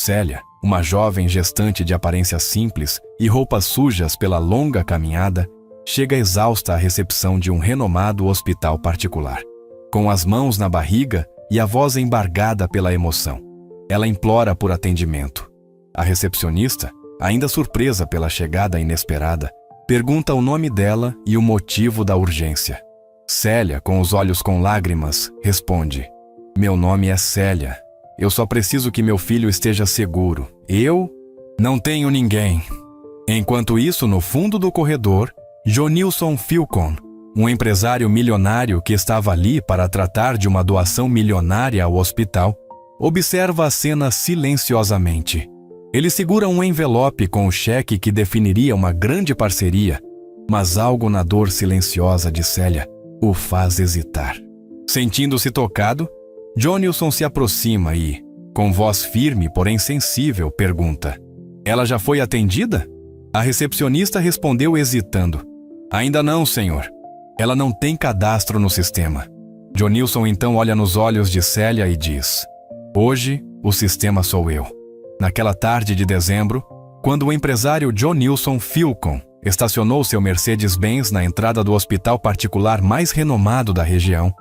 Célia, uma jovem gestante de aparência simples e roupas sujas pela longa caminhada, chega exausta à recepção de um renomado hospital particular. Com as mãos na barriga e a voz embargada pela emoção, ela implora por atendimento. A recepcionista, ainda surpresa pela chegada inesperada, pergunta o nome dela e o motivo da urgência. Célia, com os olhos com lágrimas, responde: "Meu nome é Célia. Eu só preciso que meu filho esteja seguro. Eu não tenho ninguém." Enquanto isso, no fundo do corredor, Jonilson Philcon, um empresário milionário que estava ali para tratar de uma doação milionária ao hospital, observa a cena silenciosamente. Ele segura um envelope com o cheque que definiria uma grande parceria, mas algo na dor silenciosa de Célia o faz hesitar. Sentindo-se tocado, Jonilson se aproxima e, com voz firme, porém sensível, pergunta: "Ela já foi atendida?" A recepcionista respondeu hesitando: "Ainda não, senhor. Ela não tem cadastro no sistema." Jonilson então olha nos olhos de Célia e diz: "Hoje, o sistema sou eu." Naquela tarde de dezembro, quando o empresário Jonilson Philcon estacionou seu Mercedes-Benz na entrada do hospital particular mais renomado da região,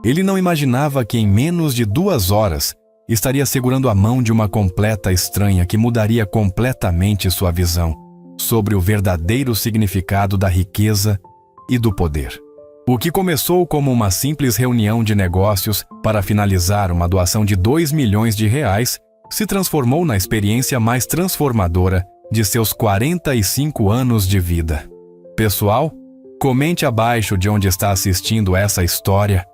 ele não imaginava que em menos de 2 horas estaria segurando a mão de uma completa estranha que mudaria completamente sua visão sobre o verdadeiro significado da riqueza e do poder. O que começou como uma simples reunião de negócios para finalizar uma doação de R$2 milhões se transformou na experiência mais transformadora de seus 45 anos de vida. Pessoal, comente abaixo de onde está assistindo essa história.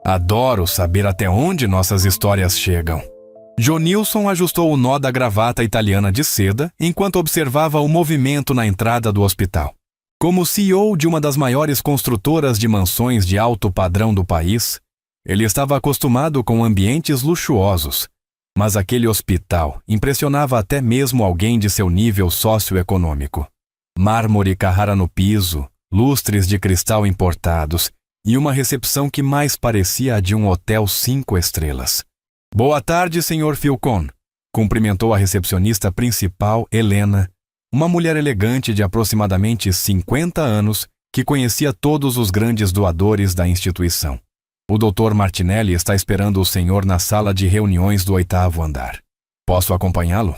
Adoro saber até onde nossas histórias chegam. Jonilson ajustou o nó da gravata italiana de seda enquanto observava o movimento na entrada do hospital. Como CEO de uma das maiores construtoras de mansões de alto padrão do país, ele estava acostumado com ambientes luxuosos, mas aquele hospital impressionava até mesmo alguém de seu nível socioeconômico. Mármore Carrara no piso, lustres de cristal importados e uma recepção que mais parecia a de um hotel 5 estrelas. "Boa tarde, Sr. Philcon", cumprimentou a recepcionista principal, Helena, uma mulher elegante de aproximadamente 50 anos que conhecia todos os grandes doadores da instituição. "O Dr. Martinelli está esperando o senhor na sala de reuniões do 8º andar. Posso acompanhá-lo?"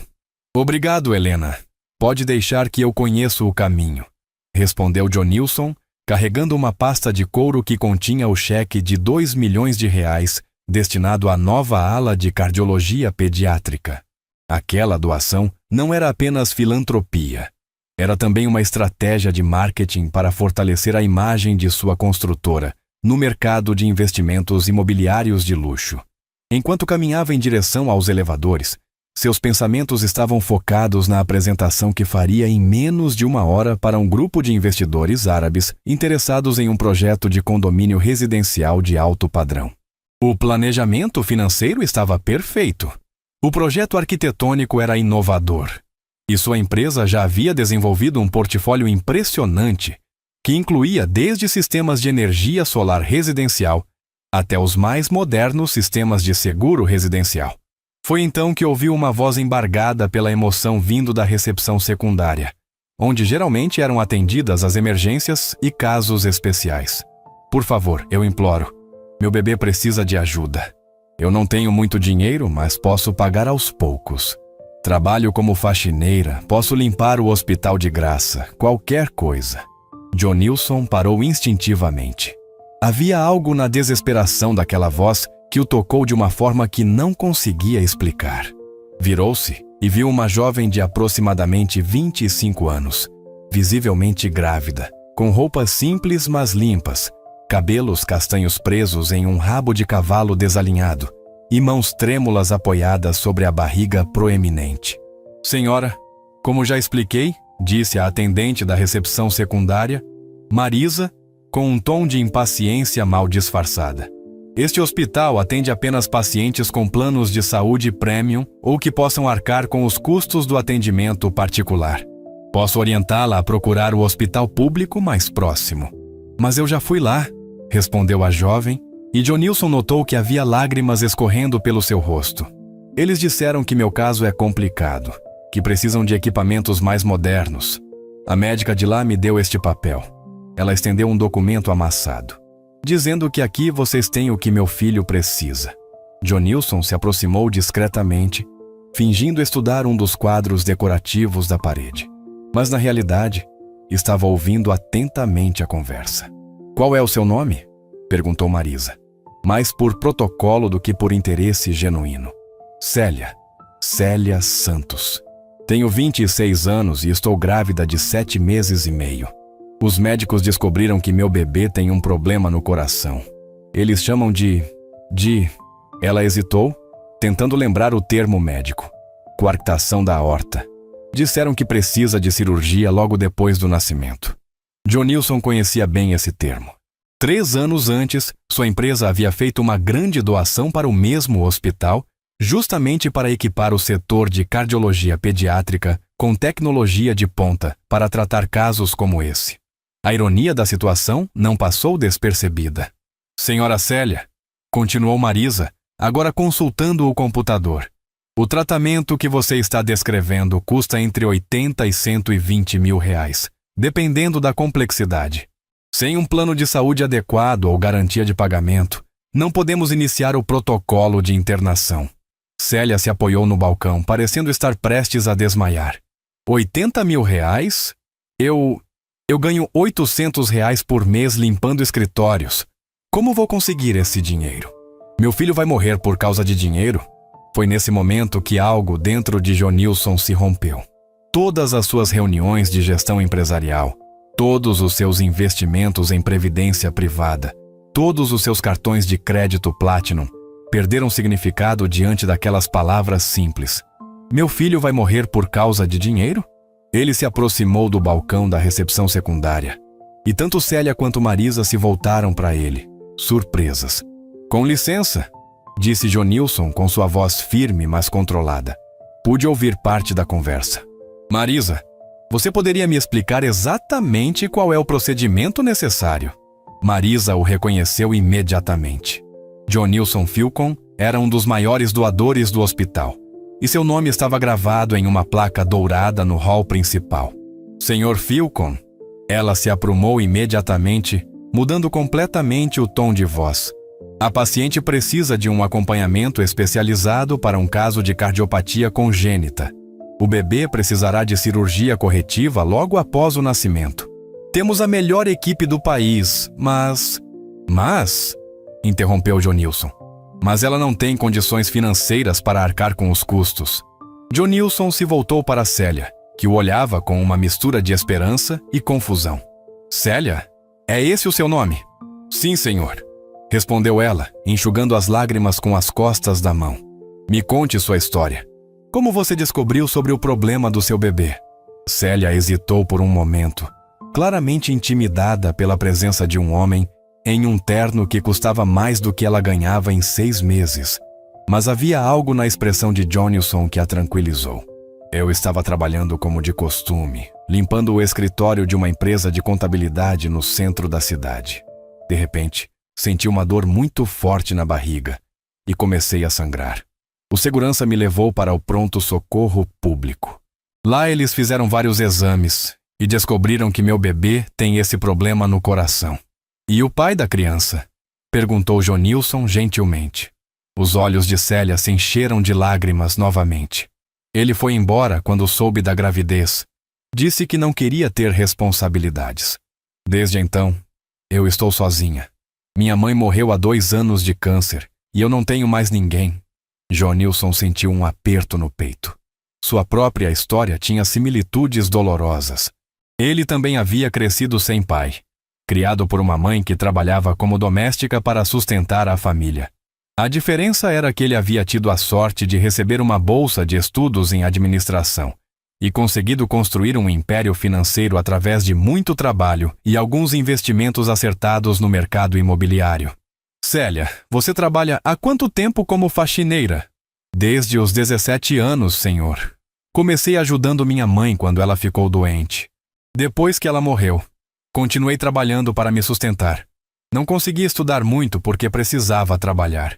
"Obrigado, Helena. Pode deixar que eu conheço o caminho", respondeu Jonilson, carregando uma pasta de couro que continha o cheque de R$2 milhões destinado à nova ala de cardiologia pediátrica. Aquela doação não era apenas filantropia. Era também uma estratégia de marketing para fortalecer a imagem de sua construtora no mercado de investimentos imobiliários de luxo. Enquanto caminhava em direção aos elevadores, seus pensamentos estavam focados na apresentação que faria em menos de 1 hora para um grupo de investidores árabes interessados em um projeto de condomínio residencial de alto padrão. O planejamento financeiro estava perfeito. O projeto arquitetônico era inovador, e sua empresa já havia desenvolvido um portfólio impressionante que incluía desde sistemas de energia solar residencial até os mais modernos sistemas de seguro residencial. Foi então que ouviu uma voz embargada pela emoção vindo da recepção secundária, onde geralmente eram atendidas as emergências e casos especiais. "Por favor, eu imploro. Meu bebê precisa de ajuda. Eu não tenho muito dinheiro, mas posso pagar aos poucos. Trabalho como faxineira, posso limpar o hospital de graça, qualquer coisa." Jonilson parou instintivamente. Havia algo na desesperação daquela voz que o tocou de uma forma que não conseguia explicar. Virou-se e viu uma jovem de aproximadamente 25 anos, visivelmente grávida, com roupas simples mas limpas, cabelos castanhos presos em um rabo de cavalo desalinhado e mãos trêmulas apoiadas sobre a barriga proeminente. "Senhora, como já expliquei", disse a atendente da recepção secundária, Marisa, com um tom de impaciência mal disfarçada. "Este hospital atende apenas pacientes com planos de saúde premium ou que possam arcar com os custos do atendimento particular. Posso orientá-la a procurar o hospital público mais próximo." "Mas eu já fui lá", respondeu a jovem, e Jonilson notou que havia lágrimas escorrendo pelo seu rosto. Eles disseram que meu caso é complicado, que precisam de equipamentos mais modernos. A médica de lá me deu este papel. Ela estendeu um documento amassado, dizendo que aqui vocês têm o que meu filho precisa. Jonilson se aproximou discretamente, fingindo estudar um dos quadros decorativos da parede. Mas na realidade, estava ouvindo atentamente a conversa. Qual é o seu nome? Perguntou Marisa, mais por protocolo do que por interesse genuíno. Célia. Célia Santos. Tenho 26 anos e estou grávida de 7 meses e meio. Os médicos descobriram que meu bebê tem um problema no coração. Eles chamam de... Ela hesitou, tentando lembrar o termo médico. Coarctação da aorta. Disseram que precisa de cirurgia logo depois do nascimento. Jonilson conhecia bem esse termo. 3 anos antes, sua empresa havia feito uma grande doação para o mesmo hospital, justamente para equipar o setor de cardiologia pediátrica com tecnologia de ponta para tratar casos como esse. A ironia da situação não passou despercebida. Senhora Célia, continuou Marisa, agora consultando o computador. O tratamento que você está descrevendo custa entre 80 e 120 mil reais, dependendo da complexidade. Sem um plano de saúde adequado ou garantia de pagamento, não podemos iniciar o protocolo de internação. Célia se apoiou no balcão, parecendo estar prestes a desmaiar. 80 mil reais? Eu ganho 800 reais por mês limpando escritórios. Como vou conseguir esse dinheiro? Meu filho vai morrer por causa de dinheiro? Foi nesse momento que algo dentro de Jonilson se rompeu. Todas as suas reuniões de gestão empresarial, todos os seus investimentos em previdência privada, todos os seus cartões de crédito Platinum, perderam significado diante daquelas palavras simples. Meu filho vai morrer por causa de dinheiro? Ele se aproximou do balcão da recepção secundária, e tanto Célia quanto Marisa se voltaram para ele, surpresas. Com licença, disse Jonilson com sua voz firme, mas controlada. Pude ouvir parte da conversa. Marisa, você poderia me explicar exatamente qual é o procedimento necessário? Marisa o reconheceu imediatamente. Jonilson Philcon era um dos maiores doadores do hospital, e seu nome estava gravado em uma placa dourada no hall principal. Senhor Philcon, ela se aprumou imediatamente, mudando completamente o tom de voz. A paciente precisa de um acompanhamento especializado para um caso de cardiopatia congênita. O bebê precisará de cirurgia corretiva logo após o nascimento. Temos a melhor equipe do país, mas... interrompeu Jonilson. Mas ela não tem condições financeiras para arcar com os custos. Jonilson se voltou para Célia, que o olhava com uma mistura de esperança e confusão. Célia, é esse o seu nome? Sim, senhor. Respondeu ela, enxugando as lágrimas com as costas da mão. Me conte sua história. Como você descobriu sobre o problema do seu bebê? Célia hesitou por um momento, claramente intimidada pela presença de um homem em um terno que custava mais do que ela ganhava em 6 meses. Mas havia algo na expressão de Jonilson que a tranquilizou. Eu estava trabalhando como de costume, limpando o escritório de uma empresa de contabilidade no centro da cidade. De repente, senti uma dor muito forte na barriga e comecei a sangrar. O segurança me levou para o pronto-socorro público. Lá eles fizeram vários exames e descobriram que meu bebê tem esse problema no coração. E o pai da criança? Perguntou Jonilson gentilmente. Os olhos de Célia se encheram de lágrimas novamente. Ele foi embora quando soube da gravidez. Disse que não queria ter responsabilidades. Desde então, eu estou sozinha. Minha mãe morreu há 2 anos de câncer e eu não tenho mais ninguém. Jonilson sentiu um aperto no peito. Sua própria história tinha similitudes dolorosas. Ele também havia crescido sem pai, criado por uma mãe que trabalhava como doméstica para sustentar a família. A diferença era que ele havia tido a sorte de receber uma bolsa de estudos em administração e conseguido construir um império financeiro através de muito trabalho e alguns investimentos acertados no mercado imobiliário. Célia, você trabalha há quanto tempo como faxineira? Desde os 17 anos, senhor. Comecei ajudando minha mãe quando ela ficou doente. Depois que ela morreu, continuei trabalhando para me sustentar. Não consegui estudar muito porque precisava trabalhar.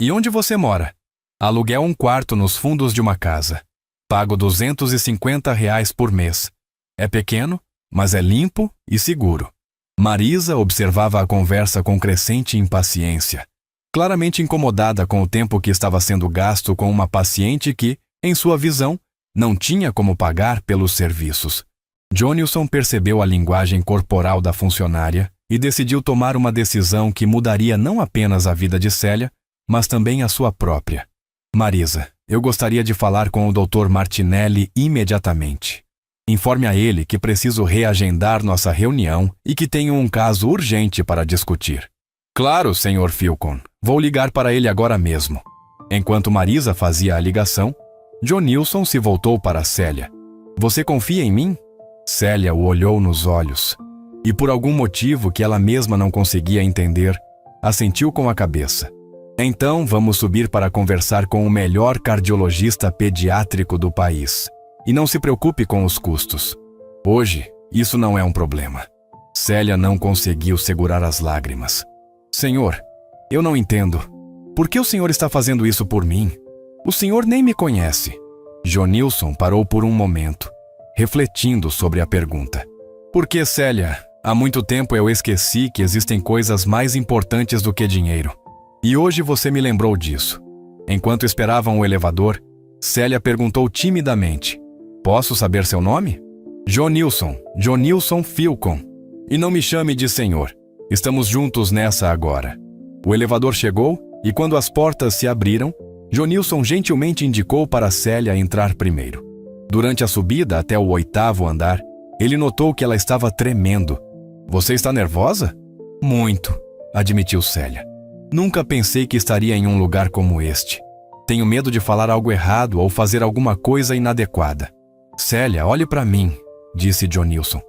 E onde você mora? Aluguel um quarto nos fundos de uma casa. Pago R$ 250 por mês. É pequeno, mas é limpo e seguro. Marisa observava a conversa com crescente impaciência, claramente incomodada com o tempo que estava sendo gasto com uma paciente que, em sua visão, não tinha como pagar pelos serviços. Jonilson percebeu a linguagem corporal da funcionária e decidiu tomar uma decisão que mudaria não apenas a vida de Célia, mas também a sua própria. Marisa, eu gostaria de falar com o Dr. Martinelli imediatamente. Informe a ele que preciso reagendar nossa reunião e que tenho um caso urgente para discutir. Claro, Sr. Philcon. Vou ligar para ele agora mesmo. Enquanto Marisa fazia a ligação, Jonilson se voltou para Célia. Você confia em mim? Célia o olhou nos olhos e, por algum motivo que ela mesma não conseguia entender, assentiu com a cabeça. Então vamos subir para conversar com o melhor cardiologista pediátrico do país. E não se preocupe com os custos. Hoje, isso não é um problema. Célia não conseguiu segurar as lágrimas. Senhor, eu não entendo. Por que o senhor está fazendo isso por mim? O senhor nem me conhece. Jonilson parou por um momento, refletindo sobre a pergunta. Porque, Célia, há muito tempo eu esqueci que existem coisas mais importantes do que dinheiro. E hoje você me lembrou disso. Enquanto esperavam o elevador, Célia perguntou timidamente. Posso saber seu nome? Jonilson Philcon. E não me chame de senhor. Estamos juntos nessa agora. O elevador chegou e quando as portas se abriram, Jonilson gentilmente indicou para Célia entrar primeiro. Durante a subida até o 8º andar, ele notou que ela estava tremendo. Você está nervosa? Muito, admitiu Célia. Nunca pensei que estaria em um lugar como este. Tenho medo de falar algo errado ou fazer alguma coisa inadequada. Célia, olhe para mim, disse Jonilson,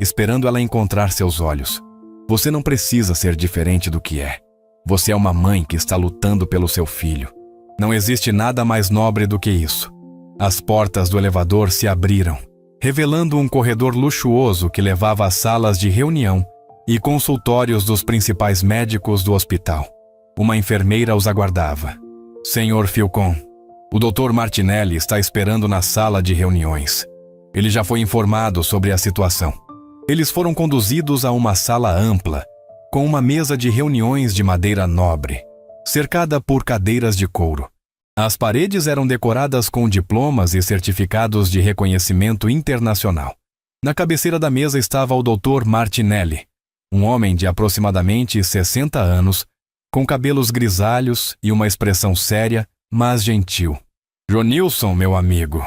esperando ela encontrar seus olhos. Você não precisa ser diferente do que é. Você é uma mãe que está lutando pelo seu filho. Não existe nada mais nobre do que isso. As portas do elevador se abriram, revelando um corredor luxuoso que levava às salas de reunião e consultórios dos principais médicos do hospital. Uma enfermeira os aguardava. Sr. Philcon, o Dr. Martinelli está esperando na sala de reuniões. Ele já foi informado sobre a situação. Eles foram conduzidos a uma sala ampla, com uma mesa de reuniões de madeira nobre, cercada por cadeiras de couro. As paredes eram decoradas com diplomas e certificados de reconhecimento internacional. Na cabeceira da mesa estava o Dr. Martinelli, um homem de aproximadamente 60 anos, com cabelos grisalhos e uma expressão séria, mas gentil. Jonilson, meu amigo,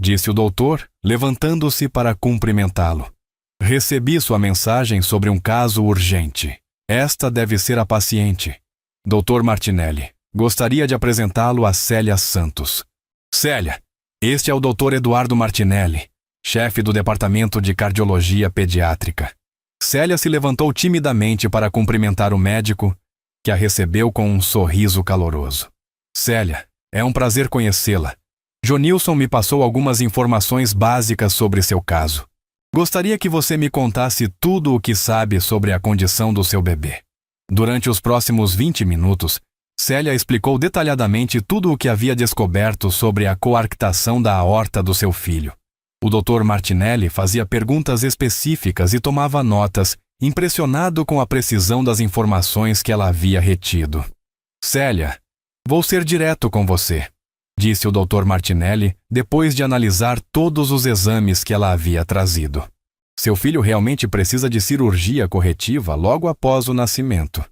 disse o doutor, levantando-se para cumprimentá-lo. Recebi sua mensagem sobre um caso urgente. Esta deve ser a paciente. Dr. Martinelli, gostaria de apresentá-lo a Célia Santos. Célia, este é o Dr. Eduardo Martinelli, chefe do Departamento de Cardiologia Pediátrica. Célia se levantou timidamente para cumprimentar o médico, que a recebeu com um sorriso caloroso. Célia, é um prazer conhecê-la. Jonilson me passou algumas informações básicas sobre seu caso. Gostaria que você me contasse tudo o que sabe sobre a condição do seu bebê. Durante os próximos 20 minutos, Célia explicou detalhadamente tudo o que havia descoberto sobre a coarctação da aorta do seu filho. O Dr. Martinelli fazia perguntas específicas e tomava notas, impressionado com a precisão das informações que ela havia retido. Célia, vou ser direto com você, disse o Dr. Martinelli depois de analisar todos os exames que ela havia trazido. Seu filho realmente precisa de cirurgia corretiva logo após o nascimento.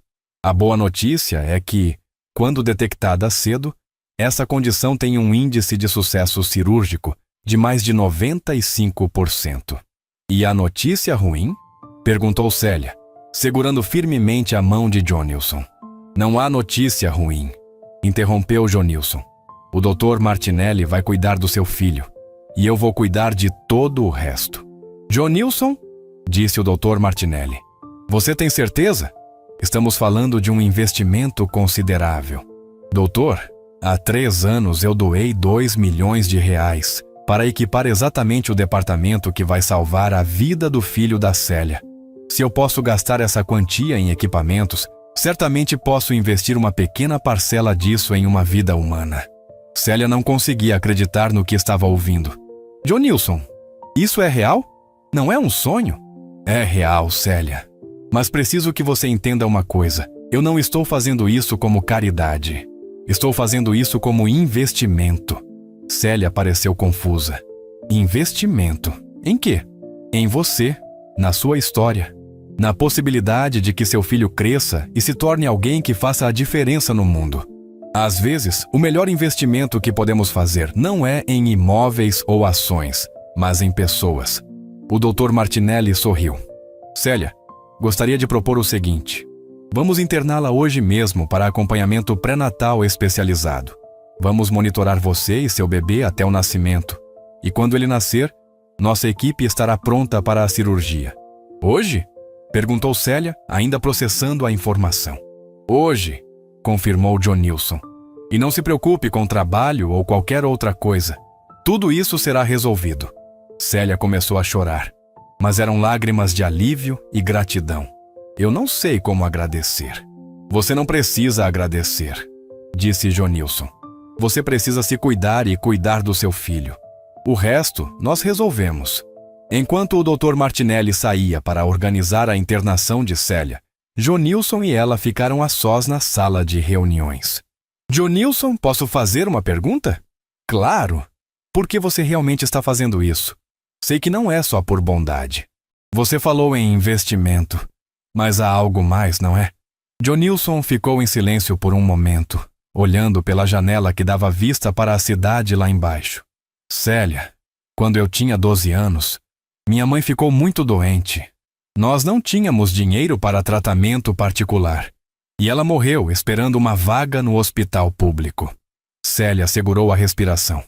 A boa notícia é que, quando detectada cedo, essa condição tem um índice de sucesso cirúrgico de mais de 95%. E a notícia ruim? Perguntou Célia, segurando firmemente a mão de Jonilson. Não há notícia ruim, interrompeu Jonilson. O Dr. Martinelli vai cuidar do seu filho, e eu vou cuidar de todo o resto. Jonilson? Disse o Dr. Martinelli. Você tem certeza? Estamos falando de um investimento considerável. Doutor, há 3 anos eu doei R$2 milhões para equipar exatamente o departamento que vai salvar a vida do filho da Célia. Se eu posso gastar essa quantia em equipamentos, certamente posso investir uma pequena parcela disso em uma vida humana. Célia não conseguia acreditar no que estava ouvindo. Jonilson, isso é real? Não é um sonho? É real, Célia. Mas preciso que você entenda uma coisa. Eu não estou fazendo isso como caridade. Estou fazendo isso como investimento. Célia pareceu confusa. Investimento? Em quê? Em você, na sua história, na possibilidade de que seu filho cresça e se torne alguém que faça a diferença no mundo. Às vezes, o melhor investimento que podemos fazer não é em imóveis ou ações, mas em pessoas. O Dr. Martinelli sorriu. Célia, gostaria de propor o seguinte. Vamos interná-la hoje mesmo para acompanhamento pré-natal especializado. Vamos monitorar você e seu bebê até o nascimento. E quando ele nascer, nossa equipe estará pronta para a cirurgia. Hoje? Perguntou Célia, ainda processando a informação. Hoje, confirmou Jonilson. E não se preocupe com trabalho ou qualquer outra coisa. Tudo isso será resolvido. Célia começou a chorar, mas eram lágrimas de alívio e gratidão. Eu não sei como agradecer. Você não precisa agradecer, disse Jonilson. Você precisa se cuidar e cuidar do seu filho. O resto nós resolvemos. Enquanto o Dr. Martinelli saía para organizar a internação de Célia, Jonilson e ela ficaram a sós na sala de reuniões. Jonilson, posso fazer uma pergunta? Claro! Por que você realmente está fazendo isso? Sei que não é só por bondade. Você falou em investimento, mas há algo mais, não é? Jonilson ficou em silêncio por um momento, olhando pela janela que dava vista para a cidade lá embaixo. Célia, quando eu tinha 12 anos, minha mãe ficou muito doente. Nós não tínhamos dinheiro para tratamento particular. E ela morreu esperando uma vaga no hospital público. Célia segurou a respiração.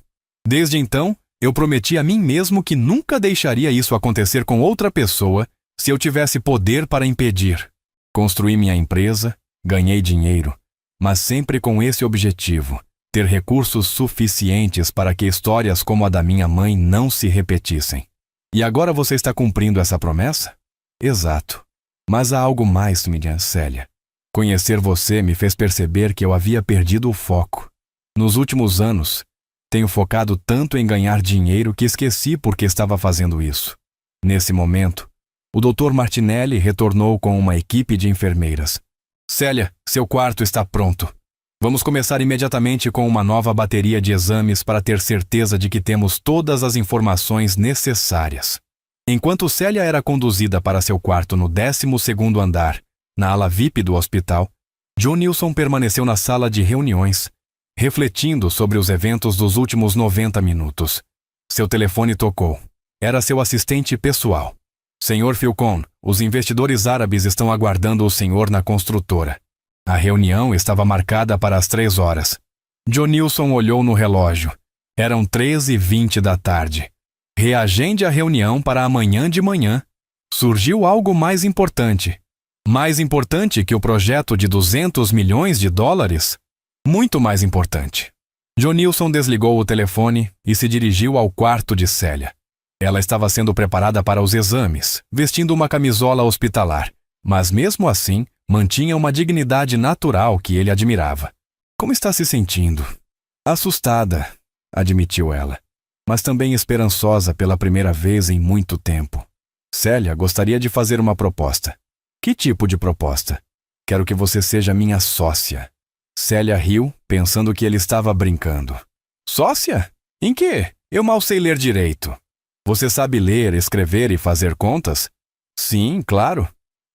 Desde então, eu prometi a mim mesmo que nunca deixaria isso acontecer com outra pessoa se eu tivesse poder para impedir. Construí minha empresa, ganhei dinheiro, mas sempre com esse objetivo, ter recursos suficientes para que histórias como a da minha mãe não se repetissem. E agora você está cumprindo essa promessa? Exato. Mas há algo mais, minha Célia. Conhecer você me fez perceber que eu havia perdido o foco. Nos últimos anos, tenho focado tanto em ganhar dinheiro que esqueci por que estava fazendo isso. Nesse momento, o Dr. Martinelli retornou com uma equipe de enfermeiras. Célia, seu quarto está pronto. Vamos começar imediatamente com uma nova bateria de exames para ter certeza de que temos todas as informações necessárias. Enquanto Célia era conduzida para seu quarto no 12º andar, na ala VIP do hospital, Jonilson permaneceu na sala de reuniões, refletindo sobre os eventos dos últimos 90 minutos. Seu telefone tocou. Era seu assistente pessoal. Senhor Filcon, os investidores árabes estão aguardando o senhor na construtora. A reunião estava marcada para as 3 horas. Jonilson olhou no relógio. Eram 13h20 da tarde. Reagende a reunião para amanhã de manhã. Surgiu algo mais importante. Mais importante que o projeto de 200 milhões de dólares? Muito mais importante. Jonilson desligou o telefone e se dirigiu ao quarto de Célia. Ela estava sendo preparada para os exames, vestindo uma camisola hospitalar, mas mesmo assim, mantinha uma dignidade natural que ele admirava. Como está se sentindo? Assustada, admitiu ela, mas também esperançosa pela primeira vez em muito tempo. Célia gostaria de fazer uma proposta. Que tipo de proposta? Quero que você seja minha sócia. Célia riu, pensando que ele estava brincando. Sócia? Em quê? Eu mal sei ler direito. Você sabe ler, escrever e fazer contas? Sim, claro.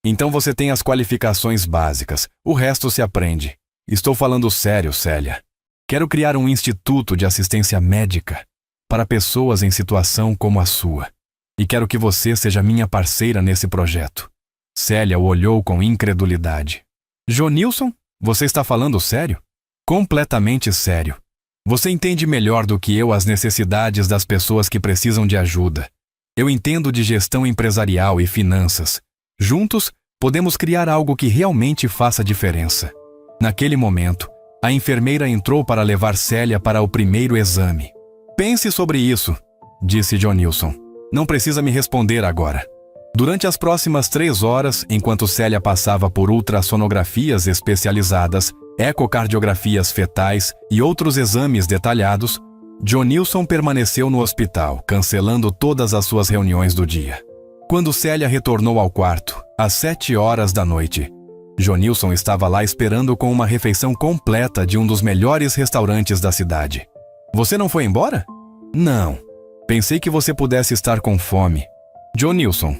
Então você tem as qualificações básicas. O resto se aprende. Estou falando sério, Célia. Quero criar um instituto de assistência médica para pessoas em situação como a sua. E quero que você seja minha parceira nesse projeto. Célia o olhou com incredulidade. Jonilson, você está falando sério? Completamente sério. Você entende melhor do que eu as necessidades das pessoas que precisam de ajuda. Eu entendo de gestão empresarial e finanças. Juntos, podemos criar algo que realmente faça diferença. Naquele momento, a enfermeira entrou para levar Célia para o primeiro exame. Pense sobre isso, disse Jonilson. Não precisa me responder agora. Durante as próximas 3 horas, enquanto Célia passava por ultrassonografias especializadas, ecocardiografias fetais e outros exames detalhados, Jonilson permaneceu no hospital, cancelando todas as suas reuniões do dia. Quando Célia retornou ao quarto, às 7 horas da noite, Jonilson estava lá esperando com uma refeição completa de um dos melhores restaurantes da cidade. Você não foi embora? Não. Pensei que você pudesse estar com fome. Jonilson,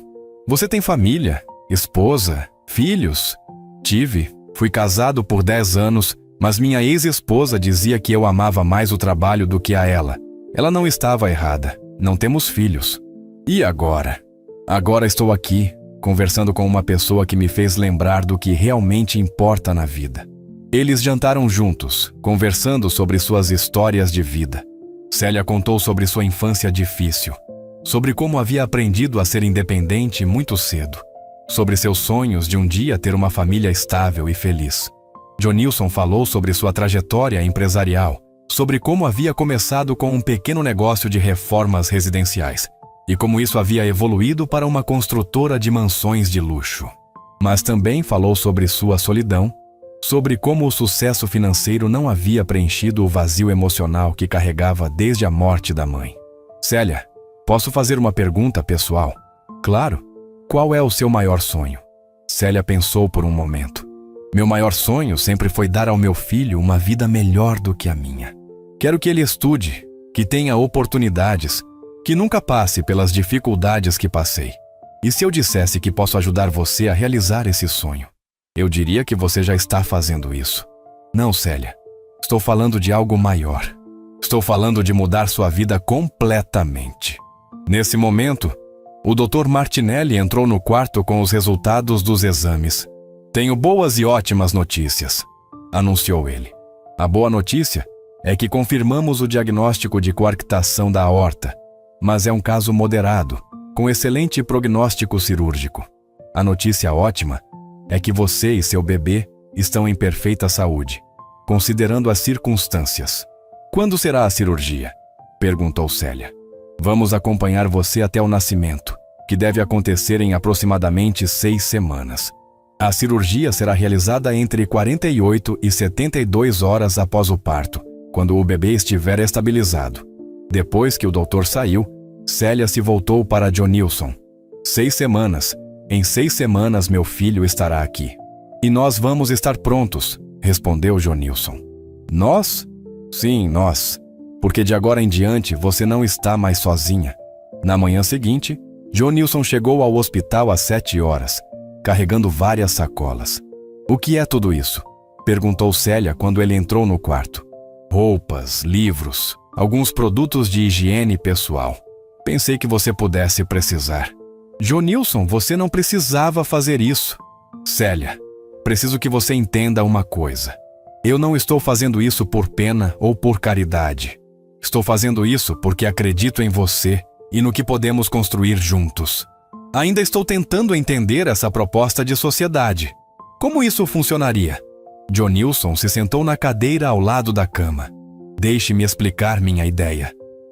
você tem família, esposa, filhos? Tive. Fui casado por 10 anos, mas minha ex-esposa dizia que eu amava mais o trabalho do que a ela. Ela não estava errada. Não temos filhos. E agora? Agora estou aqui, conversando com uma pessoa que me fez lembrar do que realmente importa na vida. Eles jantaram juntos, conversando sobre suas histórias de vida. Célia contou sobre sua infância difícil, sobre como havia aprendido a ser independente muito cedo, sobre seus sonhos de um dia ter uma família estável e feliz. Jonilson falou sobre sua trajetória empresarial, sobre como havia começado com um pequeno negócio de reformas residenciais e como isso havia evoluído para uma construtora de mansões de luxo. Mas também falou sobre sua solidão, sobre como o sucesso financeiro não havia preenchido o vazio emocional que carregava desde a morte da mãe. Célia, posso fazer uma pergunta pessoal? Claro. Qual é o seu maior sonho? Célia pensou por um momento. Meu maior sonho sempre foi dar ao meu filho uma vida melhor do que a minha. Quero que ele estude, que tenha oportunidades, que nunca passe pelas dificuldades que passei. E se eu dissesse que posso ajudar você a realizar esse sonho? Eu diria que você já está fazendo isso. Não, Célia. Estou falando de algo maior. Estou falando de mudar sua vida completamente. Nesse momento, o Dr. Martinelli entrou no quarto com os resultados dos exames. Tenho boas e ótimas notícias, anunciou ele. A boa notícia é que confirmamos o diagnóstico de coarctação da aorta, mas é um caso moderado, com excelente prognóstico cirúrgico. A notícia ótima é que você e seu bebê estão em perfeita saúde, considerando as circunstâncias. Quando será a cirurgia? Perguntou Célia. Vamos acompanhar você até o nascimento, que deve acontecer em aproximadamente 6 semanas. A cirurgia será realizada entre 48 e 72 horas após o parto, quando o bebê estiver estabilizado. Depois que o doutor saiu, Célia se voltou para Jonilson. 6 semanas. Em 6 semanas meu filho estará aqui. E nós vamos estar prontos, respondeu Jonilson. Nós? Sim, nós. Porque de agora em diante você não está mais sozinha. Na manhã seguinte, Jonilson chegou ao hospital às 7 horas, carregando várias sacolas. O que é tudo isso? Perguntou Célia quando ele entrou no quarto. Roupas, livros, alguns produtos de higiene pessoal. Pensei que você pudesse precisar. Jonilson, você não precisava fazer isso. Célia, preciso que você entenda uma coisa. Eu não estou fazendo isso por pena ou por caridade. Estou fazendo isso porque acredito em você e no que podemos construir juntos. Ainda estou tentando entender essa proposta de sociedade. Como isso funcionaria? Jonilson se sentou na cadeira ao lado da cama. Deixe-me explicar minha ideia.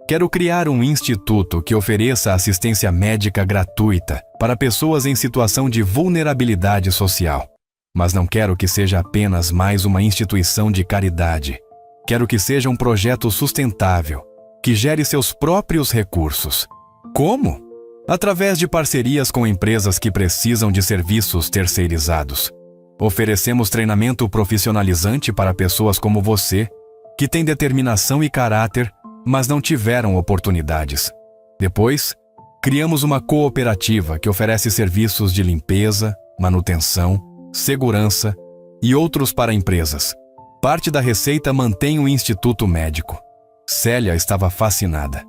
Quero criar um instituto que ofereça assistência médica gratuita para pessoas em situação de vulnerabilidade social. Mas não quero que seja apenas mais uma instituição de caridade. Quero que seja um projeto sustentável, que gere seus próprios recursos. Como? Através de parcerias com empresas que precisam de serviços terceirizados. Oferecemos treinamento profissionalizante para pessoas como você, que têm determinação e caráter, mas não tiveram oportunidades. Depois, criamos uma cooperativa que oferece serviços de limpeza, manutenção, segurança e outros para empresas. Parte da receita mantém o Instituto Médico. Célia estava fascinada.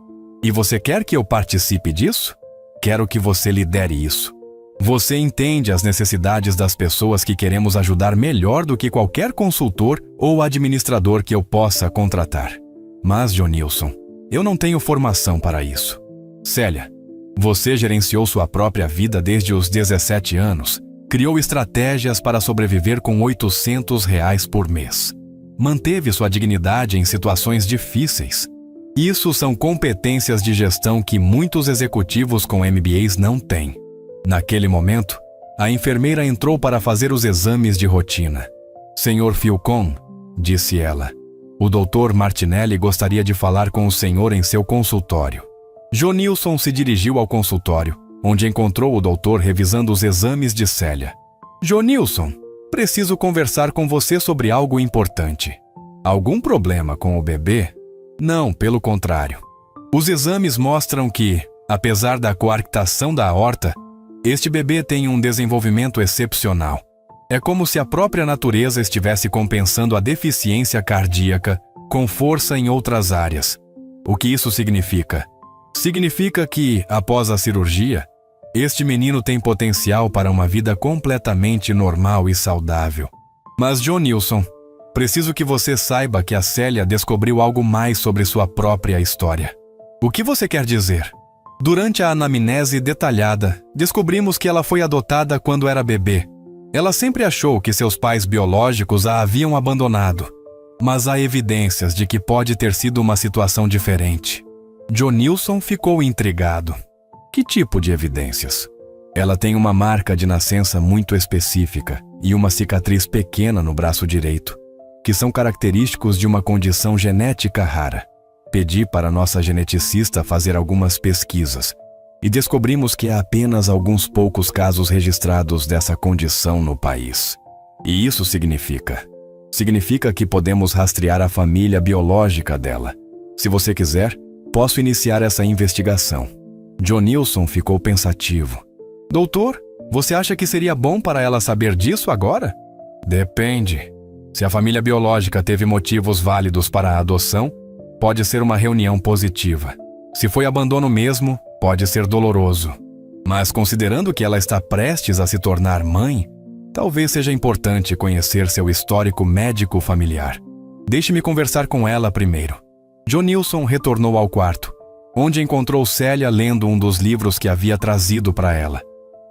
E você quer que eu participe disso? Quero que você lidere isso. Você entende as necessidades das pessoas que queremos ajudar melhor do que qualquer consultor ou administrador que eu possa contratar. Mas, Jonilson, eu não tenho formação para isso. Célia, você gerenciou sua própria vida desde os 17 anos, criou estratégias para sobreviver com R$ 800 por mês. Manteve sua dignidade em situações difíceis. Isso são competências de gestão que muitos executivos com MBAs não têm. Naquele momento, a enfermeira entrou para fazer os exames de rotina. Sr. Philcon, disse ela. O Dr. Martinelli gostaria de falar com o senhor em seu consultório. Jonilson se dirigiu ao consultório, onde encontrou o doutor revisando os exames de Célia. Jonilson, preciso conversar com você sobre algo importante. Algum problema com o bebê? Não, pelo contrário. Os exames mostram que, apesar da coarctação da aorta, este bebê tem um desenvolvimento excepcional. É como se a própria natureza estivesse compensando a deficiência cardíaca com força em outras áreas. O que isso significa? Significa que, após a cirurgia, este menino tem potencial para uma vida completamente normal e saudável. Mas, Jonilson, preciso que você saiba que a Célia descobriu algo mais sobre sua própria história. O que você quer dizer? Durante a anamnese detalhada, descobrimos que ela foi adotada quando era bebê. Ela sempre achou que seus pais biológicos a haviam abandonado, mas há evidências de que pode ter sido uma situação diferente. Jonilson ficou intrigado. Que tipo de evidências? Ela tem uma marca de nascença muito específica e uma cicatriz pequena no braço direito, que são característicos de uma condição genética rara. Pedi para nossa geneticista fazer algumas pesquisas e descobrimos que há apenas alguns poucos casos registrados dessa condição no país. E isso significa que podemos rastrear a família biológica dela. Se você quiser, posso iniciar essa investigação. Jonilson ficou pensativo. Doutor, você acha que seria bom para ela saber disso agora? Depende. Se a família biológica teve motivos válidos para a adoção, pode ser uma reunião positiva. Se foi abandono mesmo, pode ser doloroso. Mas considerando que ela está prestes a se tornar mãe, talvez seja importante conhecer seu histórico médico familiar. Deixe-me conversar com ela primeiro. Jonilson retornou ao quarto, onde encontrou Célia lendo um dos livros que havia trazido para ela.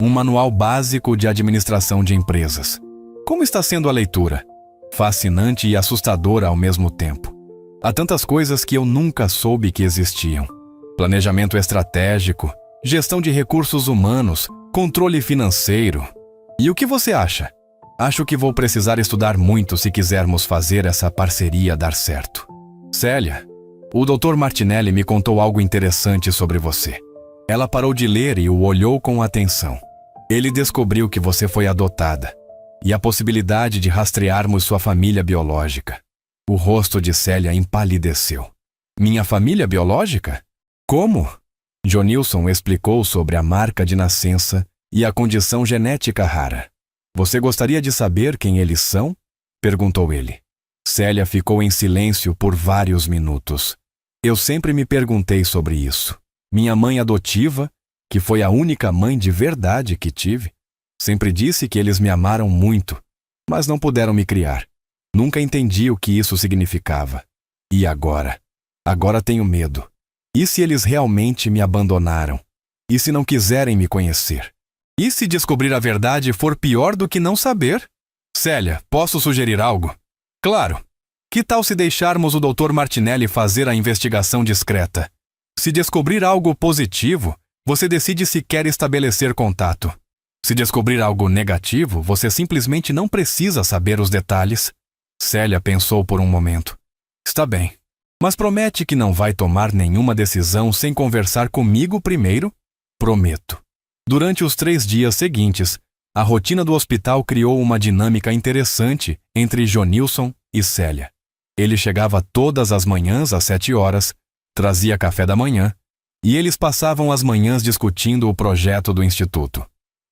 Um manual básico de administração de empresas. Como está sendo a leitura? Fascinante e assustadora ao mesmo tempo. Há tantas coisas que eu nunca soube que existiam. Planejamento estratégico, gestão de recursos humanos, controle financeiro. E o que você acha? Acho que vou precisar estudar muito se quisermos fazer essa parceria dar certo. Célia, o Dr. Martinelli me contou algo interessante sobre você. Ela parou de ler e o olhou com atenção. Ele descobriu que você foi adotada e a possibilidade de rastrearmos sua família biológica. O rosto de Célia empalideceu. Minha família biológica? Como? Jonilson explicou sobre a marca de nascença e a condição genética rara. Você gostaria de saber quem eles são? Perguntou ele. Célia ficou em silêncio por vários minutos. Eu sempre me perguntei sobre isso. Minha mãe adotiva, que foi a única mãe de verdade que tive, sempre disse que eles me amaram muito, mas não puderam me criar. Nunca entendi o que isso significava. E agora? Agora tenho medo. E se eles realmente me abandonaram? E se não quiserem me conhecer? E se descobrir a verdade for pior do que não saber? Célia, posso sugerir algo? Claro. Que tal se deixarmos o Dr. Martinelli fazer a investigação discreta? Se descobrir algo positivo, você decide se quer estabelecer contato. Se descobrir algo negativo, você simplesmente não precisa saber os detalhes. Célia pensou por um momento. Está bem. Mas promete que não vai tomar nenhuma decisão sem conversar comigo primeiro? Prometo. Durante os 3 dias seguintes, a rotina do hospital criou uma dinâmica interessante entre Jonilson e Célia. Ele chegava todas as manhãs às 7 horas, trazia café da manhã, e eles passavam as manhãs discutindo o projeto do instituto.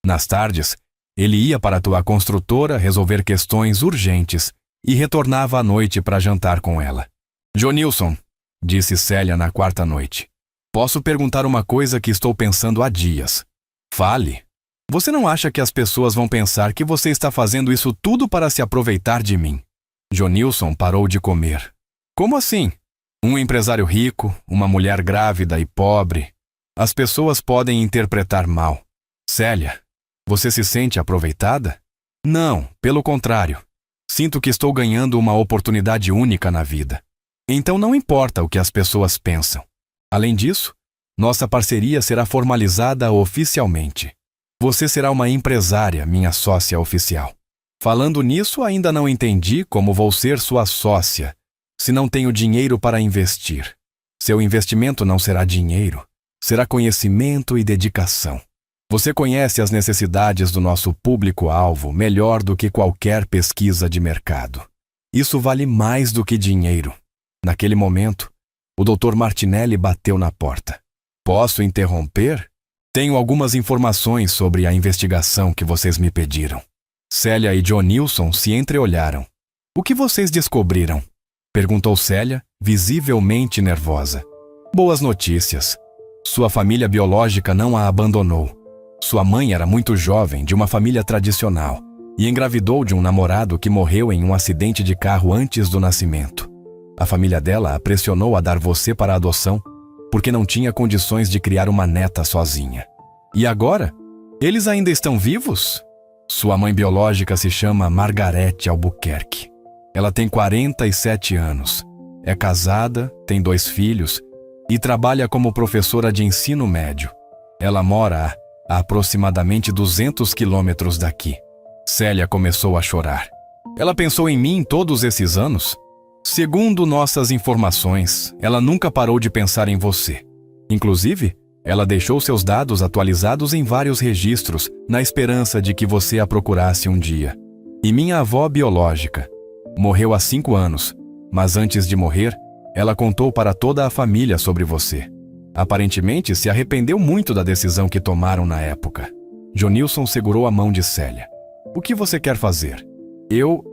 Nas tardes, ele ia para a construtora resolver questões urgentes e retornava à noite para jantar com ela. Jonilson, disse Célia na 4ª noite, posso perguntar uma coisa que estou pensando há dias. Fale. Você não acha que as pessoas vão pensar que você está fazendo isso tudo para se aproveitar de mim? Jonilson parou de comer. Como assim? Um empresário rico, uma mulher grávida e pobre. As pessoas podem interpretar mal. Célia, você se sente aproveitada? Não, pelo contrário. Sinto que estou ganhando uma oportunidade única na vida. Então não importa o que as pessoas pensam. Além disso, nossa parceria será formalizada oficialmente. Você será uma empresária, minha sócia oficial. Falando nisso, ainda não entendi como vou ser sua sócia, se não tenho dinheiro para investir. Seu investimento não será dinheiro, será conhecimento e dedicação. Você conhece as necessidades do nosso público-alvo melhor do que qualquer pesquisa de mercado. Isso vale mais do que dinheiro. Naquele momento, o Dr. Martinelli bateu na porta. Posso interromper? Tenho algumas informações sobre a investigação que vocês me pediram. Célia e Johnilson se entreolharam. O que vocês descobriram? Perguntou Célia, visivelmente nervosa. Boas notícias. Sua família biológica não a abandonou. Sua mãe era muito jovem, de uma família tradicional, e engravidou de um namorado que morreu em um acidente de carro antes do nascimento. A família dela a pressionou a dar você para adoção, porque não tinha condições de criar uma neta sozinha. E agora? Eles ainda estão vivos? Sua mãe biológica se chama Margarete Albuquerque. Ela tem 47 anos, é casada, tem 2 filhos e trabalha como professora de ensino médio. Ela mora a aproximadamente 200 quilômetros daqui. Célia começou a chorar. Ela pensou em mim todos esses anos? Segundo nossas informações, ela nunca parou de pensar em você. Inclusive, ela deixou seus dados atualizados em vários registros, na esperança de que você a procurasse um dia. E minha avó biológica morreu há 5 anos, mas antes de morrer, ela contou para toda a família sobre você. Aparentemente, se arrependeu muito da decisão que tomaram na época. Johnilson segurou a mão de Célia. O que você quer fazer? Eu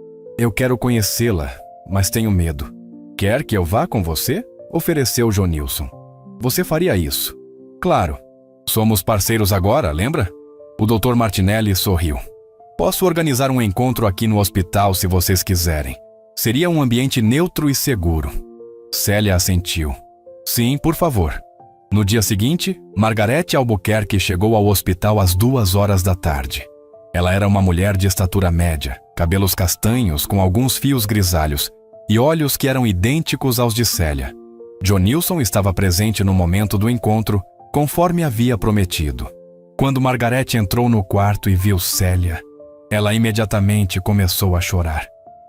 quero conhecê-la, mas tenho medo. Quer que eu vá com você? Ofereceu Johnilson. Você faria isso? Claro. Somos parceiros agora, lembra? O Dr. Martinelli sorriu. Posso organizar um encontro aqui no hospital se vocês quiserem. Seria um ambiente neutro e seguro. Célia assentiu. Sim, por favor. No dia seguinte, Margarete Albuquerque chegou ao hospital às 2 da tarde. Ela era uma mulher de estatura média, cabelos castanhos com alguns fios grisalhos e olhos que eram idênticos aos de Célia. Johnilson estava presente no momento do encontro, conforme havia prometido. Quando Margarete entrou no quarto e viu Célia, ela imediatamente começou a chorar.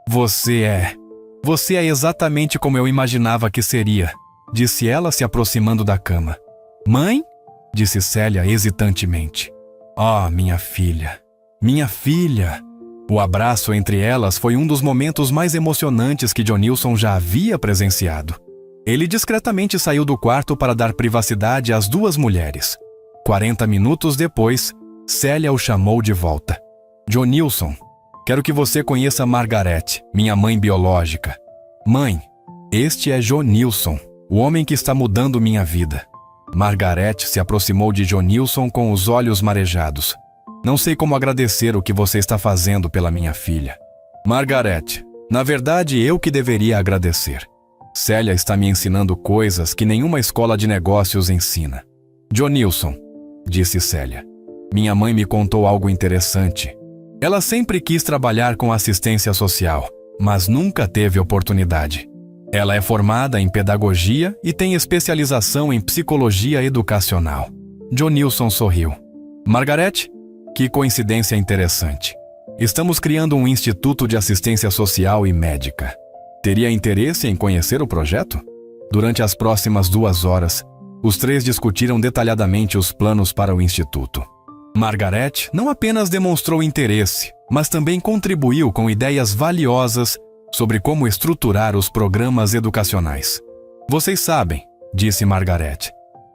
Você é exatamente como eu imaginava que seria, disse ela se aproximando da cama. Mãe? Disse Célia hesitantemente. Oh, minha filha. Minha filha! O abraço entre elas foi um dos momentos mais emocionantes que Johnilson já havia presenciado. Ele discretamente saiu do quarto para dar privacidade às 2 mulheres. 40 minutos depois, Célia o chamou de volta. Johnilson, quero que você conheça Margarete, minha mãe biológica. Mãe, este é Johnilson, o homem que está mudando minha vida. Margarete se aproximou de Johnilson com os olhos marejados. Não sei como agradecer o que você está fazendo pela minha filha. Margarete, na verdade eu que deveria agradecer. Célia está me ensinando coisas que nenhuma escola de negócios ensina. Johnilson, disse Célia, minha mãe me contou algo interessante. Ela sempre quis trabalhar com assistência social, mas nunca teve oportunidade. Ela é formada em pedagogia e tem especialização em psicologia educacional. Johnilson sorriu. Margarete, que coincidência interessante. Estamos criando um instituto de assistência social e médica. Teria interesse em conhecer o projeto? Durante as próximas 2 horas, os 3 discutiram detalhadamente os planos para o instituto. Margarete não apenas demonstrou interesse, mas também contribuiu com ideias valiosas sobre como estruturar os programas educacionais. Vocês sabem, disse Margarete,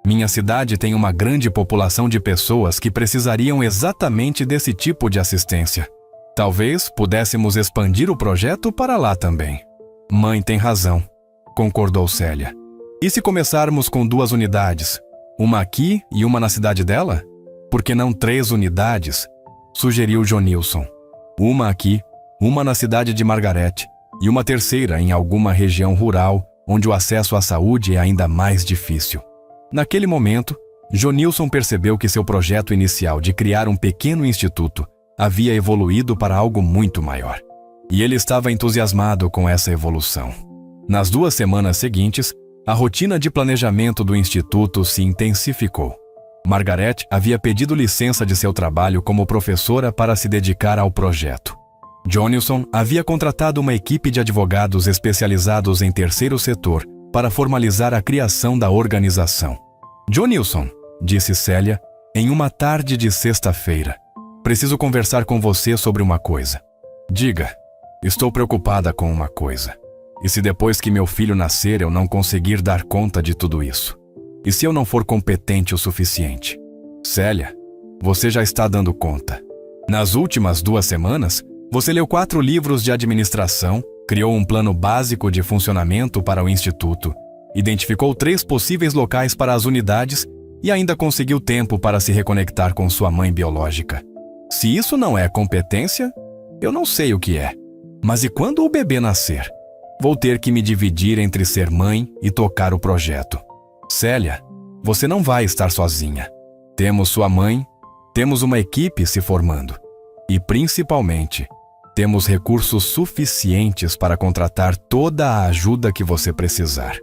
minha cidade tem uma grande população de pessoas que precisariam exatamente desse tipo de assistência. Talvez pudéssemos expandir o projeto para lá também. Mãe tem razão, concordou Célia. E se começarmos com 2 unidades, uma aqui e uma na cidade dela? Por que não 3 unidades? Sugeriu Johnilson. Uma aqui, uma na cidade de Margarete e uma terceira em alguma região rural onde o acesso à saúde é ainda mais difícil. Naquele momento, Johnilson percebeu que seu projeto inicial de criar um pequeno instituto havia evoluído para algo muito maior. E ele estava entusiasmado com essa evolução. Nas 2 semanas seguintes, a rotina de planejamento do instituto se intensificou. Margarete havia pedido licença de seu trabalho como professora para se dedicar ao projeto. Jonilson havia contratado uma equipe de advogados especializados em terceiro setor para formalizar a criação da organização. Jonilson, disse Célia, em uma tarde de sexta-feira, preciso conversar com você sobre uma coisa. Diga, estou preocupada com uma coisa. E se depois que meu filho nascer eu não conseguir dar conta de tudo isso? E se eu não for competente o suficiente? Célia, você já está dando conta. Nas últimas 2 semanas, você leu 4 livros de administração, criou um plano básico de funcionamento para o Instituto, identificou 3 possíveis locais para as unidades e ainda conseguiu tempo para se reconectar com sua mãe biológica. Se isso não é competência, eu não sei o que é. Mas e quando o bebê nascer? Vou ter que me dividir entre ser mãe e tocar o projeto. Célia, você não vai estar sozinha. Temos sua mãe, temos uma equipe se formando. E, principalmente, temos recursos suficientes para contratar toda a ajuda que você precisar.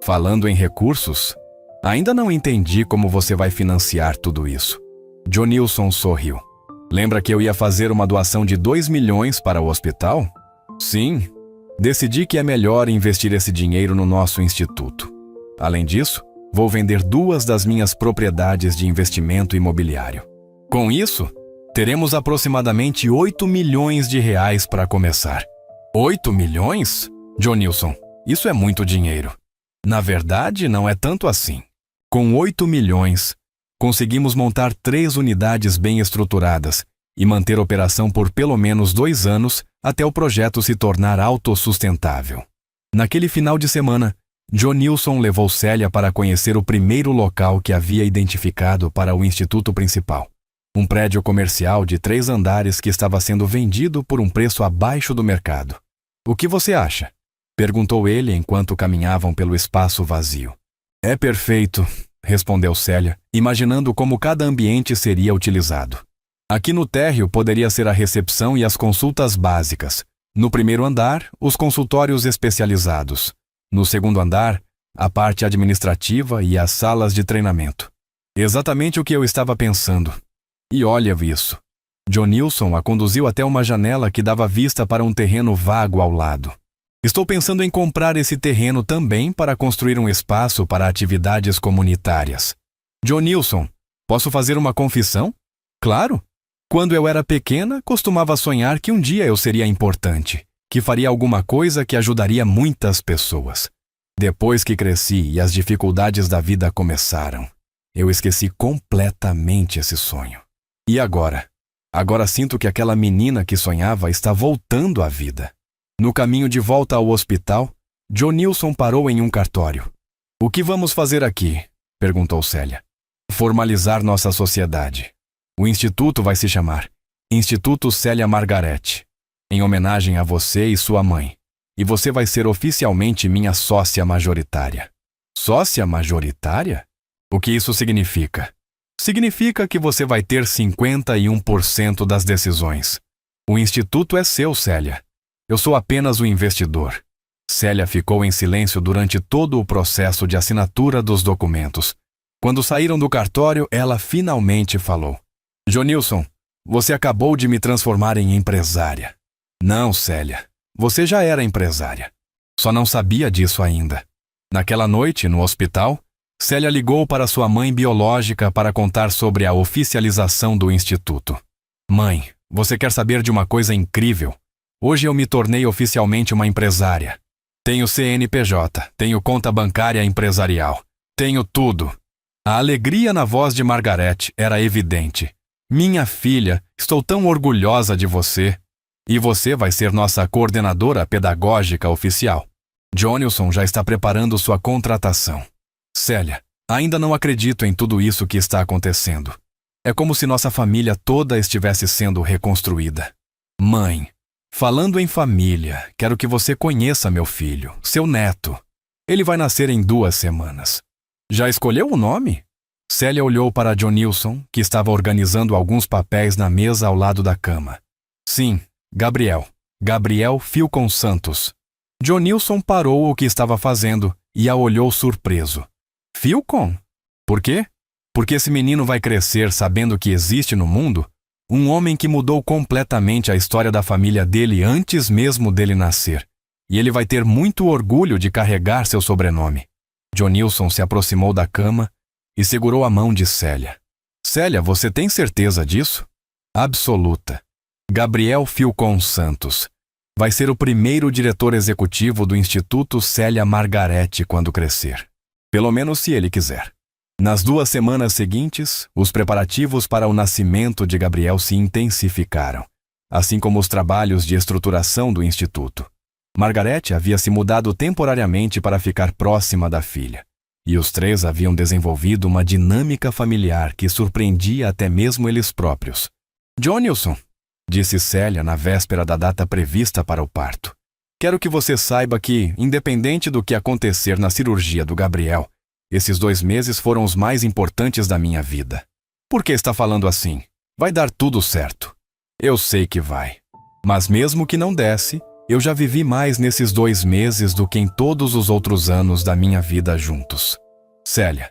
Falando em recursos, ainda não entendi como você vai financiar tudo isso. Jonilson sorriu. Lembra que eu ia fazer uma doação de 2 milhões para o hospital? Sim. Decidi que é melhor investir esse dinheiro no nosso instituto. Além disso, vou vender 2 das minhas propriedades de investimento imobiliário. Com isso, teremos aproximadamente 8 milhões de reais para começar. 8 milhões? Jonilson, isso é muito dinheiro. Na verdade, não é tanto assim. Com 8 milhões, conseguimos montar 3 unidades bem estruturadas e manter operação por pelo menos 2 anos até o projeto se tornar autossustentável. Naquele final de semana, Jonilson levou Célia para conhecer o primeiro local que havia identificado para o instituto principal. Um prédio comercial de 3 andares que estava sendo vendido por um preço abaixo do mercado. O que você acha? Perguntou ele enquanto caminhavam pelo espaço vazio. É perfeito, respondeu Célia, imaginando como cada ambiente seria utilizado. Aqui no térreo poderia ser a recepção e as consultas básicas. No primeiro andar, os consultórios especializados. No segundo andar, a parte administrativa e as salas de treinamento. Exatamente o que eu estava pensando. E olha isso. Jonilson a conduziu até uma janela que dava vista para um terreno vago ao lado. Estou pensando em comprar esse terreno também para construir um espaço para atividades comunitárias. Jonilson, posso fazer uma confissão? Claro. Quando eu era pequena, costumava sonhar que um dia eu seria importante, que faria alguma coisa que ajudaria muitas pessoas. Depois que cresci e as dificuldades da vida começaram, eu esqueci completamente esse sonho. E agora? Agora sinto que aquela menina que sonhava está voltando à vida. No caminho de volta ao hospital, Jonilson parou em um cartório. O que vamos fazer aqui? Perguntou Célia. Formalizar nossa sociedade. O instituto vai se chamar Instituto Célia Margarete, em homenagem a você e sua mãe. E você vai ser oficialmente minha sócia majoritária. Sócia majoritária? O que isso significa? Significa que você vai ter 51% das decisões. O instituto é seu, Célia. Eu sou apenas o investidor. Célia ficou em silêncio durante todo o processo de assinatura dos documentos. Quando saíram do cartório, ela finalmente falou. Jonilson, você acabou de me transformar em empresária. Não, Célia. Você já era empresária. Só não sabia disso ainda. Naquela noite, no hospital, Célia ligou para sua mãe biológica para contar sobre a oficialização do instituto. Mãe, você quer saber de uma coisa incrível? Hoje eu me tornei oficialmente uma empresária. Tenho CNPJ, tenho conta bancária empresarial. Tenho tudo. A alegria na voz de Margarete era evidente. Minha filha, estou tão orgulhosa de você. E você vai ser nossa coordenadora pedagógica oficial. Jonilson já está preparando sua contratação. Célia, ainda não acredito em tudo isso que está acontecendo. É como se nossa família toda estivesse sendo reconstruída. Mãe, falando em família, quero que você conheça meu filho, seu neto. Ele vai nascer em 2 semanas. Já escolheu o nome? Célia olhou para Jonilson, que estava organizando alguns papéis na mesa ao lado da cama. Sim, Gabriel. Gabriel Filcon Santos. Jonilson parou o que estava fazendo e a olhou surpreso. Filcon? Por quê? Porque esse menino vai crescer sabendo que existe no mundo Um homem que mudou completamente a história da família dele antes mesmo dele nascer. E ele vai ter muito orgulho de carregar seu sobrenome. Johnilson se aproximou da cama e segurou a mão de Célia. Célia, você tem certeza disso? Absoluta. Gabriel Philcon Santos vai ser o primeiro diretor executivo do Instituto Célia Margarete quando crescer. Pelo menos se ele quiser. Nas 2 semanas seguintes, os preparativos para o nascimento de Gabriel se intensificaram, assim como os trabalhos de estruturação do Instituto. Margarete havia se mudado temporariamente para ficar próxima da filha, e os 3 haviam desenvolvido uma dinâmica familiar que surpreendia até mesmo eles próprios. Johnilson, disse Célia na véspera da data prevista para o parto. Quero que você saiba que, independente do que acontecer na cirurgia do Gabriel, esses 2 meses foram os mais importantes da minha vida. Por que está falando assim? Vai dar tudo certo. Eu sei que vai. Mas mesmo que não desse, eu já vivi mais nesses 2 meses do que em todos os outros anos da minha vida juntos. Célia,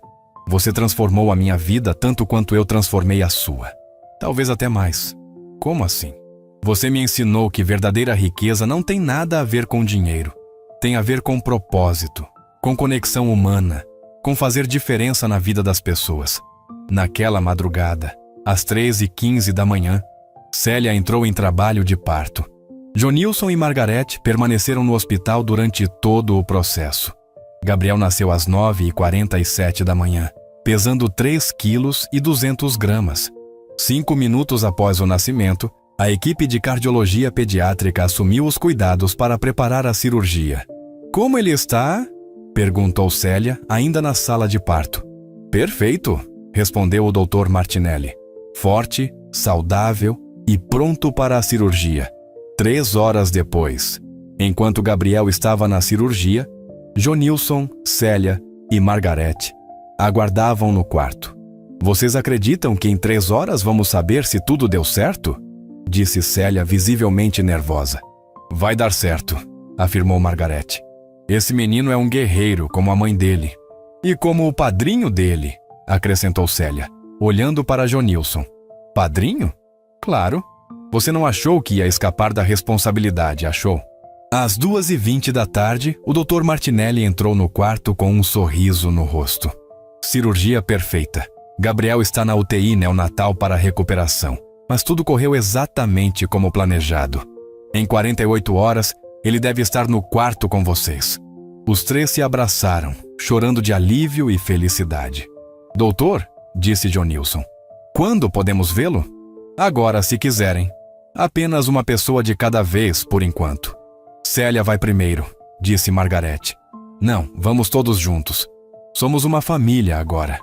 você transformou a minha vida tanto quanto eu transformei a sua. Talvez até mais. Como assim? Você me ensinou que verdadeira riqueza não tem nada a ver com dinheiro. Tem a ver com propósito, com conexão humana, com fazer diferença na vida das pessoas. Naquela madrugada, às 3h15 da manhã, Célia entrou em trabalho de parto. Johnilson e Margarete permaneceram no hospital durante todo o processo. Gabriel nasceu às 9h47 da manhã, pesando 3,2 kg. 5 minutos após o nascimento, a equipe de cardiologia pediátrica assumiu os cuidados para preparar a cirurgia. Como ele está? Perguntou Célia, ainda na sala de parto. Perfeito, respondeu o Dr. Martinelli. Forte, saudável e pronto para a cirurgia. 3 horas depois, enquanto Gabriel estava na cirurgia, Johnilson, Célia e Margarete aguardavam no quarto. Vocês acreditam que em 3 horas vamos saber se tudo deu certo? Disse Célia, visivelmente nervosa. Vai dar certo, afirmou Margarete. Esse menino é um guerreiro, como a mãe dele. E como o padrinho dele, acrescentou Célia, olhando para Johnilson. Padrinho? Claro. Você não achou que ia escapar da responsabilidade, achou? Às 2h20 da tarde, o Dr. Martinelli entrou no quarto com um sorriso no rosto. Cirurgia perfeita. Gabriel está na UTI neonatal para recuperação, mas tudo correu exatamente como planejado. Em 48 horas, ele deve estar no quarto com vocês. Os 3 se abraçaram, chorando de alívio e felicidade. Doutor, disse Johnilson, quando podemos vê-lo? Agora, se quiserem. Apenas uma pessoa de cada vez, por enquanto. Célia vai primeiro, disse Margarete. Não, vamos todos juntos. Somos uma família agora.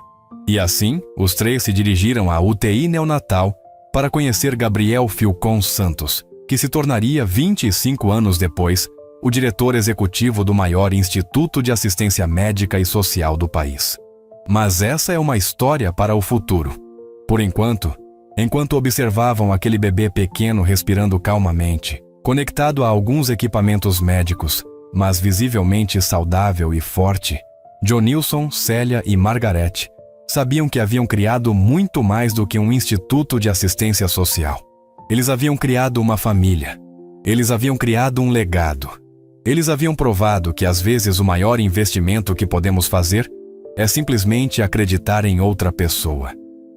E assim, os 3 se dirigiram à UTI neonatal para conhecer Gabriel Philcon Santos, que se tornaria 25 anos depois o diretor executivo do maior instituto de assistência médica e social do país. Mas essa é uma história para o futuro. Por enquanto observavam aquele bebê pequeno respirando calmamente, conectado a alguns equipamentos médicos, mas visivelmente saudável e forte, Johnilson, Célia e Margarete sabiam que haviam criado muito mais do que um instituto de assistência social. Eles haviam criado uma família. Eles haviam criado um legado. Eles haviam provado que às vezes o maior investimento que podemos fazer é simplesmente acreditar em outra pessoa.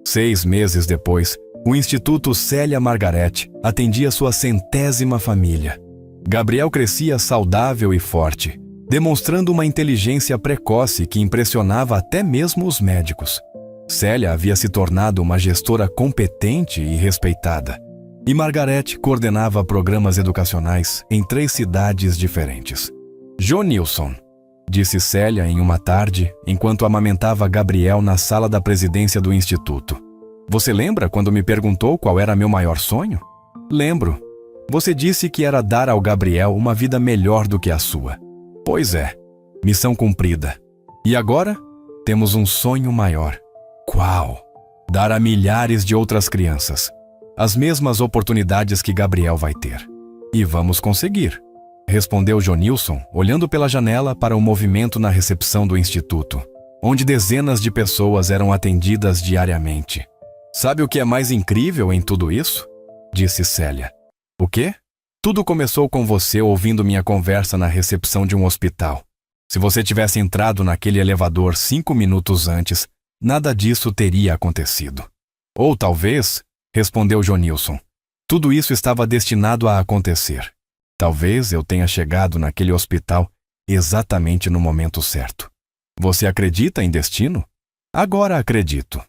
6 meses depois, o Instituto Célia Margarete atendia sua 100ª família. Gabriel crescia saudável e forte, demonstrando uma inteligência precoce que impressionava até mesmo os médicos. Célia havia se tornado uma gestora competente e respeitada, e Margarete coordenava programas educacionais em 3 cidades diferentes. Johnilson, disse Célia em uma tarde, enquanto amamentava Gabriel na sala da presidência do Instituto. Você lembra quando me perguntou qual era meu maior sonho? Lembro. Você disse que era dar ao Gabriel uma vida melhor do que a sua. Pois é, missão cumprida. E agora, temos um sonho maior. Qual? Dar a milhares de outras crianças as mesmas oportunidades que Gabriel vai ter. E vamos conseguir, respondeu Johnilson, olhando pela janela para o movimento na recepção do Instituto, onde dezenas de pessoas eram atendidas diariamente. Sabe o que é mais incrível em tudo isso? Disse Célia. O quê? Tudo começou com você ouvindo minha conversa na recepção de um hospital. Se você tivesse entrado naquele elevador 5 minutos antes, nada disso teria acontecido. Ou talvez, respondeu Jonilson, tudo isso estava destinado a acontecer. Talvez eu tenha chegado naquele hospital exatamente no momento certo. Você acredita em destino? Agora acredito.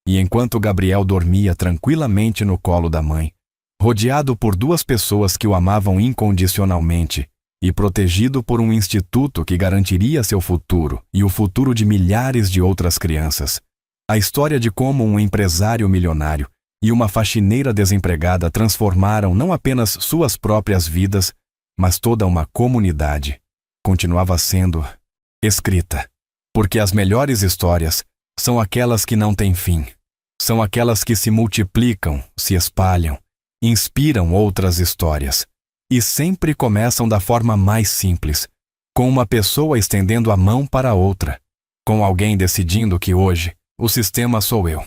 E enquanto Gabriel dormia tranquilamente no colo da mãe, rodeado por 2 pessoas que o amavam incondicionalmente e protegido por um instituto que garantiria seu futuro e o futuro de milhares de outras crianças, a história de como um empresário milionário e uma faxineira desempregada transformaram não apenas suas próprias vidas, mas toda uma comunidade, continuava sendo escrita. Porque as melhores histórias são aquelas que não têm fim. São aquelas que se multiplicam, se espalham, inspiram outras histórias. E sempre começam da forma mais simples, com uma pessoa estendendo a mão para outra, com alguém decidindo que hoje o sistema sou eu.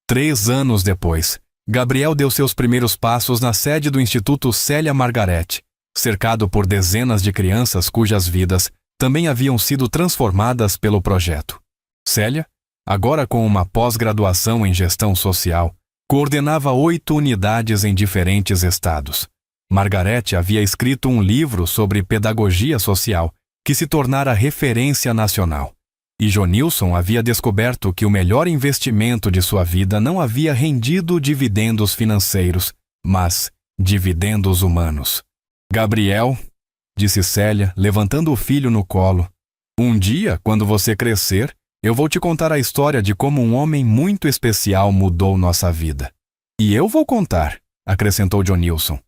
3 anos depois, Gabriel deu seus primeiros passos na sede do Instituto Célia Margarete, cercado por dezenas de crianças cujas vidas também haviam sido transformadas pelo projeto. Célia, agora com uma pós-graduação em gestão social, coordenava 8 unidades em diferentes estados. Margarete havia escrito um livro sobre pedagogia social que se tornara referência nacional. E Jonilson havia descoberto que o melhor investimento de sua vida não havia rendido dividendos financeiros, mas dividendos humanos. Gabriel, disse Célia, levantando o filho no colo, um dia, quando você crescer, eu vou te contar a história de como um homem muito especial mudou nossa vida. E eu vou contar, acrescentou Jonilson,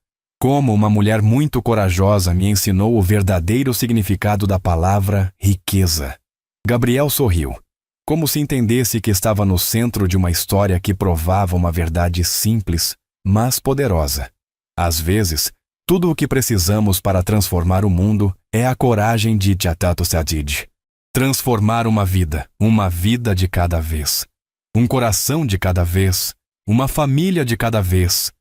como uma mulher muito corajosa me ensinou o verdadeiro significado da palavra riqueza. Gabriel sorriu, como se entendesse que estava no centro de uma história que provava uma verdade simples, mas poderosa. Às vezes, tudo o que precisamos para transformar o mundo é a coragem de Jatato Sadid. Transformar uma vida de cada vez. Um coração de cada vez, uma família de cada vez.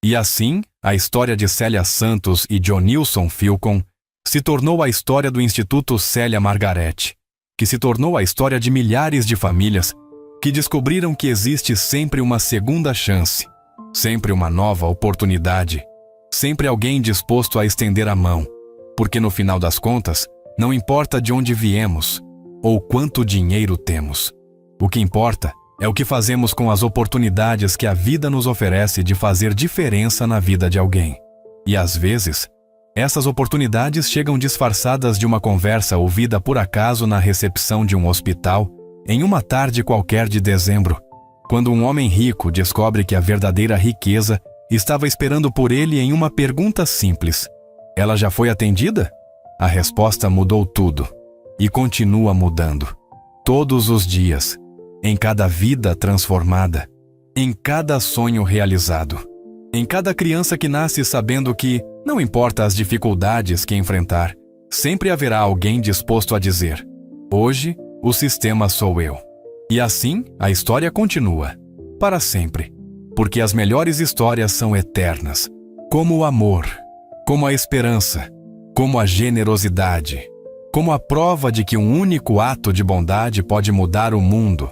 E assim, a história de Célia Santos e Jonilson Philcon se tornou a história do Instituto Célia Margarete, que se tornou a história de milhares de famílias que descobriram que existe sempre uma segunda chance, sempre uma nova oportunidade, sempre alguém disposto a estender a mão, porque no final das contas, não importa de onde viemos ou quanto dinheiro temos. O que importa é o que fazemos com as oportunidades que a vida nos oferece de fazer diferença na vida de alguém. E às vezes, essas oportunidades chegam disfarçadas de uma conversa ouvida por acaso na recepção de um hospital em uma tarde qualquer de dezembro, quando um homem rico descobre que a verdadeira riqueza estava esperando por ele em uma pergunta simples. Ela já foi atendida? A resposta mudou tudo. E continua mudando. Todos os dias, em cada vida transformada, em cada sonho realizado, em cada criança que nasce sabendo que, não importa as dificuldades que enfrentar, sempre haverá alguém disposto a dizer: hoje, o sistema sou eu. E assim, a história continua, para sempre, porque as melhores histórias são eternas, como o amor, como a esperança, como a generosidade, como a prova de que um único ato de bondade pode mudar o mundo,